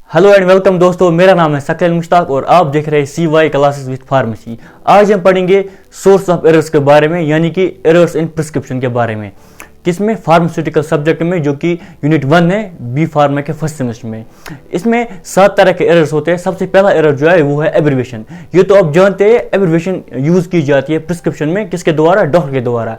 Hello and welcome दोस्तों, मेरा नाम है शकील मुश्ताक और आप देख रहे हैं CY क्लासेस विद फार्मेसी। आज हम पढ़ेंगे सोर्स ऑफ एरर्स के बारे में, यानी कि एरर्स इन प्रिस्क्रिप्शन के बारे में, किसमें फार्मास्यूटिकल सब्जेक्ट में, जो कि यूनिट 1 है बी फार्मा के फर्स्ट सेमेस्टर में। इसमें 7 तरह के एरर्स होते हैं। सबसे पहला एरर जो है वो है एब्रिविएशन। ये तो आप जानते हैं, एब्रिविएशन यूज की जाती है प्रिस्क्रिप्शन में, किसके द्वारा? डॉक्टर के द्वारा।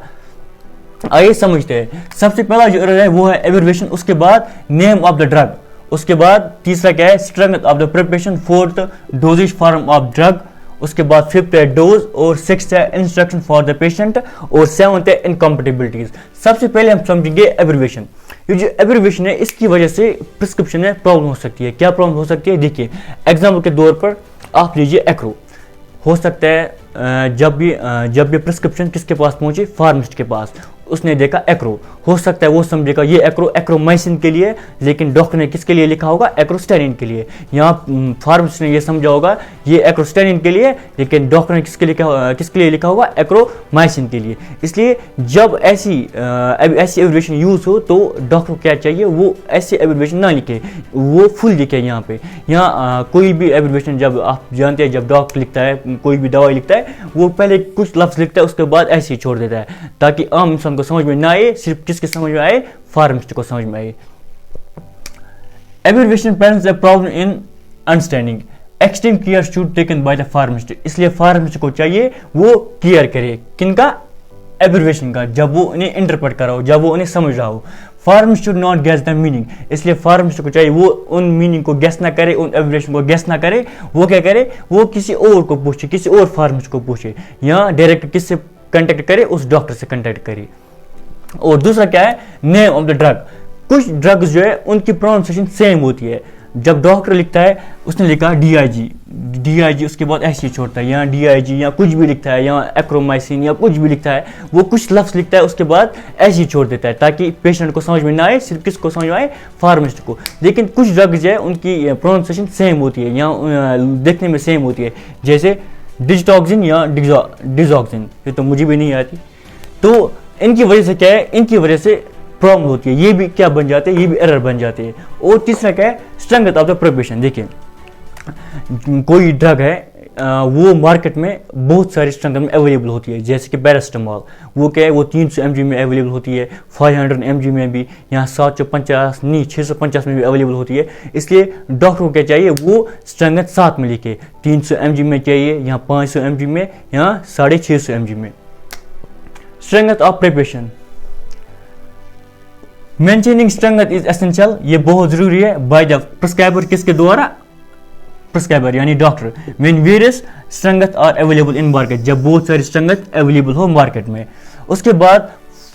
आइए समझते हैं। सबसे पहला जो एरर है वो है एब्रिविएशन, उसके बाद नेम ऑफ द ड्रग, उसके बाद तीसरा क्या है? Strength of the preparation, fourth doses form of drug, उसके बाद फिफ्थ है डोज, और सिक्स्थ है इंस्ट्रक्शन फॉर द पेशेंट, और सेवंथ है इनकम्पेटिबिलिटीज। सबसे पहले हम समझेंगे एब्रिविएशन। ये जो एब्रिविएशन है, इसकी वजह से प्रिस्क्रिप्शन में प्रॉब्लम हो सकती है। क्या प्रॉब्लम हो सकती है? देखिए, एग्जाम्पल के तौर पर आप लीजिए एक्रो। हो सकता है जब भी प्रिस्क्रिप्शन किसके पास पहुंचे? फार्मासिस्ट के पास। उसने देखा एक्रो, हो सकता है वो समझेगा ये एक्रोमाइसिन के लिए, लेकिन डॉक्टर ने किसके लिए लिखा होगा? एक्रोस्टेरिन के लिए। यहाँ फार्मासिस्ट ने ये समझा होगा ये एक्रोस्टेरिन के लिए, लेकिन डॉक्टर ने किसके लिए लिखा होगा? एक्रोमाइसिन के लिए। इसलिए जब ऐसी एब्रिविएशन यूज हो तो डॉक्टर को क्या चाहिए? वो ऐसी एब्रिविएशन ना लिखे, वो फुल लिखे। यहाँ पे कोई भी एब्रिविएशन, जब आप जानते हैं, जब डॉक्टर लिखता है कोई भी दवाई लिखता है, वो पहले कुछ लफ्ज लिखता है, उसके बाद ऐसे ही छोड़ देता है, ताकि आम इंसान को समझ में ना आए, सिर्फ किसके समझ में आए? फार्मासिस्ट को समझ में आए। Abbreviation presents a problem in understanding. Extreme care should taken by the pharmacist. इसलिए फार्मासिस्ट को चाहिए वो केयर करे किनका? एब्रिविएशन का, जब वो उन्हें इंटरप्रेट कर रहा हो, जब वो उन्हें समझ रहा हो। Pharmacist should not guess the meaning. इसलिए फार्मासिस्ट को चाहिए वो उन मीनिंग को गेस ना करे, उन एब्रिविएशन को गेस ना करे। वो क्या करे? वो किसी और को पूछे, किसी और फार्मासिस्ट को पूछे, या डायरेक्ट किससे कांटेक्ट करे? उस डॉक्टर से कांटेक्ट करे। और दूसरा क्या है? Name of the drug. कुछ ड्रग्स जो है उनकी प्रोनाउंसिएशन सेम होती है। जब डॉक्टर लिखता है, उसने लिखा DIG, उसके बाद ऐसे ही छोड़ता है, यहाँ DIG या कुछ भी लिखता है, यहाँ एक्रोमाइसिन या कुछ भी लिखता है, वो कुछ लफ्ज लिखता है, उसके बाद ऐसे ही छोड़ देता है, ताकि पेशेंट को समझ में ना आए, सिर्फ किसको समझ में आए? फार्मासिस्ट को। लेकिन कुछ ड्रग्स जो है उनकी प्रोनाउंसिएशन सेम होती है, यहाँ देखने में सेम होती है, जैसे डिजिटॉक्सिन या डिजॉक्सिन। ये तो मुझे भी नहीं आती। तो इनकी वजह से क्या है? इनकी वजह से प्रॉब्लम होती है। ये भी क्या बन जाते हैं? ये भी एरर बन जाते हैं। और तीसरा क्या है? Strength of the preparation. देखिए, कोई ड्रग है, वो मार्केट में बहुत सारी स्ट्रेंथ में अवेलेबल होती है, जैसे कि पैरासिटामोल। वो क्या है? वो 300 mg में अवेलेबल होती है, 500 mg में भी, यहाँ 750 नहीं 650 में भी अवेलेबल होती है। इसलिए डॉक्टर को क्या चाहिए? वो स्ट्रेंथ साथ में लिखे। 300 mg में चाहिए, यहाँ 500 mg में, यहाँ 650 mg में। Strength of preparation. Maintaining strength is essential. ये बहुत जरूरी है बाय द प्रिस्क्राइबर। किसके द्वारा? प्रिस्क्राइबर यानी doctor. When various strength are available in market, जब बहुत सारी स्ट्रेंथ अवेलेबल हो मार्केट में। उसके बाद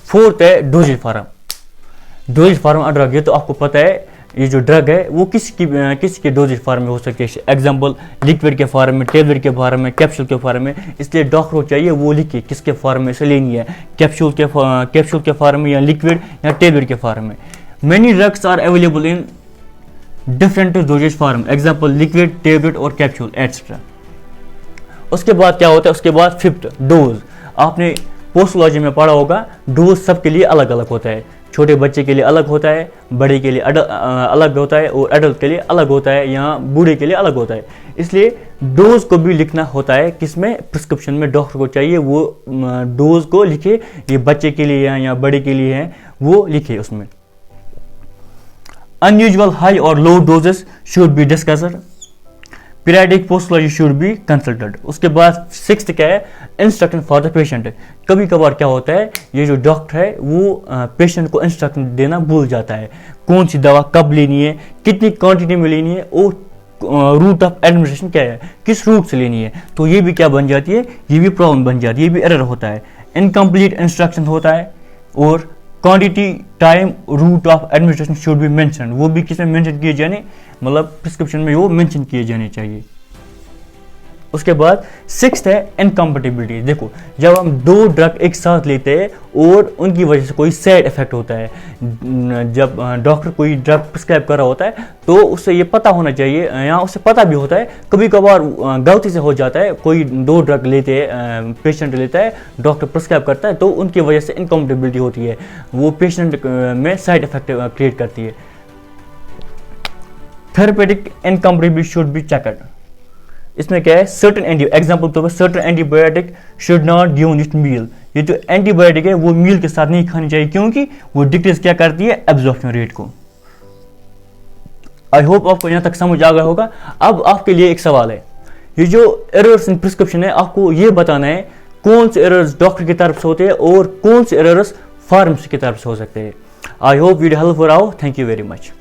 फोर्थ है doses form. Doses form of drug, ये तो आपको पता है, ये जो ड्रग है वो किसके डोजेज फॉर्म में हो सकती है? एग्जांपल लिक्विड के फॉर्म में, टेबलेट के फॉर्म में, कैप्सूल के फॉर्म में। इसलिए डॉक्टर को चाहिए वो लिखे किसके फॉर्म में से लेनी है, कैप्सूल के फॉर्म में, या लिक्विड या टेबलेट के फॉर्म में। Many drugs are available in different doses form, example liquid, tablet और कैप्सूल एटसेट्रा। उसके बाद क्या होता है? उसके बाद फिफ्थ डोज। आपने पोस्टोलॉजी में पढ़ा होगा, डोज सबके लिए अलग अलग होता है। छोटे बच्चे के लिए अलग होता है, बड़े के लिए अलग होता है, और एडल्ट के लिए अलग होता है, या बूढ़े के लिए अलग होता है। इसलिए डोज को भी लिखना होता है किसमें? प्रिस्क्रिप्शन में। डॉक्टर को चाहिए वो डोज को लिखे, ये बच्चे के लिए है या बड़े के लिए है, वो लिखे उसमें। अनयूजुअल हाई और low doses should be discussed. Periodic posology should be consulted. उसके बाद सिक्स्थ क्या है? Instruction for the patient. कभी कभार क्या होता है, ये जो डॉक्टर है वो पेशेंट को इंस्ट्रक्शन देना भूल जाता है, कौन सी दवा कब लेनी है, कितनी क्वांटिटी में लेनी है, और रूट ऑफ एडमिनिस्ट्रेशन क्या है, किस रूट से लेनी है। तो ये भी क्या बन जाती है? ये भी प्रॉब्लम बन जाती है, ये भी एरर होता है। इनकम्प्लीट इंस्ट्रक्शन होता है, और quantity, time, route of administration should be mention. वो भी किसमें मेंशन किए जाने? मतलब प्रिस्क्रिप्शन में वो मेंशन किए जाने चाहिए। उसके बाद सिक्स्थ है इनकम्पेटिबिलिटी। देखो, जब हम दो ड्रग एक साथ लेते हैं और उनकी वजह से कोई साइड इफेक्ट होता है, जब डॉक्टर कोई ड्रग प्रिस्क्राइब कर रहा होता है तो उससे ये पता होना चाहिए, या उससे पता भी होता है, कभी कभार गलती से हो जाता है, कोई दो ड्रग लेते हैं, पेशेंट लेता है, डॉक्टर प्रिस्क्राइब करता है, तो उनकी वजह से इनकम्पेटिबिलिटी होती है, वो पेशेंट में साइड इफेक्ट क्रिएट करती है। Therapeutic incompatibility should be checked. इसमें क्या है, सर्टेन एग्जाम्पल तो certain antibiotic should not given with meal. ये जो एंटीबायोटिक है वो मील के साथ नहीं खानी चाहिए, क्योंकि वो डिक्रीज क्या करती है, एब्जॉर्प्शन रेट को। आई होप आपको यहाँ तक समझ आ गया होगा। अब आपके लिए एक सवाल है, ये जो एरर्स इन प्रिस्क्रिप्शन है, आपको ये बताना है कौन से एरर्स डॉक्टर की तरफ से होते हैं और कौन से एरर्स फार्मेसी की तरफ से हो सकते हैं। आई होप वीडियो हेल्पफुल रहा हो। Thank you very much.